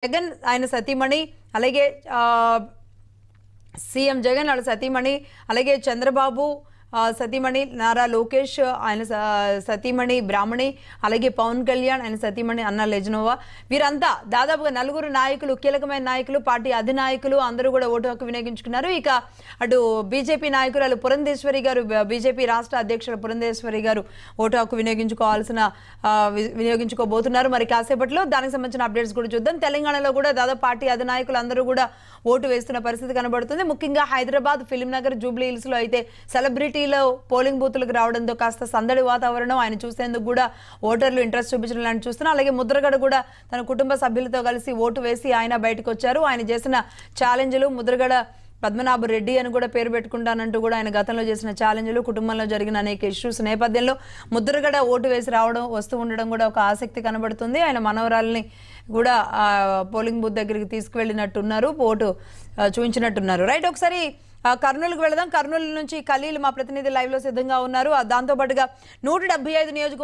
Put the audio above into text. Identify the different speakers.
Speaker 1: జగన్ ఆయన సతీమణి అలాగే సీఎం జగన్ వాళ్ళ సతీమణి అలాగే చంద్రబాబు సతీమణి నారా లోకేష్ ఆయన సతీమణి బ్రాహ్మణి అలాగే పవన్ కళ్యాణ్ ఆయన సతీమణి అన్నా లెజ్నోవా వీరంతా దాదాపుగా నలుగురు నాయకులు కీలకమైన నాయకులు పార్టీ అధినాయకులు అందరూ కూడా ఓటు హక్కు వినియోగించుకున్నారు. ఇక అటు బీజేపీ నాయకురాలు పురంధేశ్వరి గారు బీజేపీ రాష్ట్ర అధ్యక్షులు పురంధేశ్వరి గారు ఓటు హక్కు వినియోగించుకోబోతున్నారు. మరి కాసేపట్లో దానికి సంబంధించిన అప్డేట్స్ కూడా చూద్దాం. తెలంగాణలో కూడా దాదాపు పార్టీ అధినాయకులు అందరూ కూడా ఓటు వేస్తున్న పరిస్థితి కనబడుతుంది. ముఖ్యంగా Hyderabad film Nagar Jubilee hills లో అయితే సెలబ్రిటీ పోలింగ్ బూతులకు రావడంతో కాస్త సందడి వాతావరణం ఆయన చూసేందుకు కూడా ఓటర్లు ఇంట్రెస్ట్ చూపించడం లాంటి చూస్తున్నారు. అలాగే ముద్రగడ కూడా తన కుటుంబ సభ్యులతో కలిసి ఓటు వేసి ఆయన బయటకు వచ్చారు. ఆయన చేసిన ఛాలెంజ్లు ముద్రగడ పద్మనాభ రెడ్డి అని కూడా పేరు పెట్టుకుంటానంటూ కూడా ఆయన గతంలో చేసిన ఛాలెంజ్లు కుటుంబంలో జరిగిన అనేక ఇష్యూస్ నేపథ్యంలో ముద్రగడ ఓటు వేసి వస్తూ ఉండడం కూడా ఒక ఆసక్తి కనబడుతుంది. ఆయన మనవరాలని కూడా పోలింగ్ బూత్ దగ్గరికి తీసుకువెళ్ళినట్టున్నారు, ఓటు చూపించినట్టున్నారు. రైట్, ఒకసారి కర్నూలుకు వెళదాం. కర్నూలు నుంచి ఖలీల్ మా ప్రతినిధి లైవ్ లో సిద్ధంగా ఉన్నారు. దాంతో పాటుగా 175 నియోజకవర్గాలు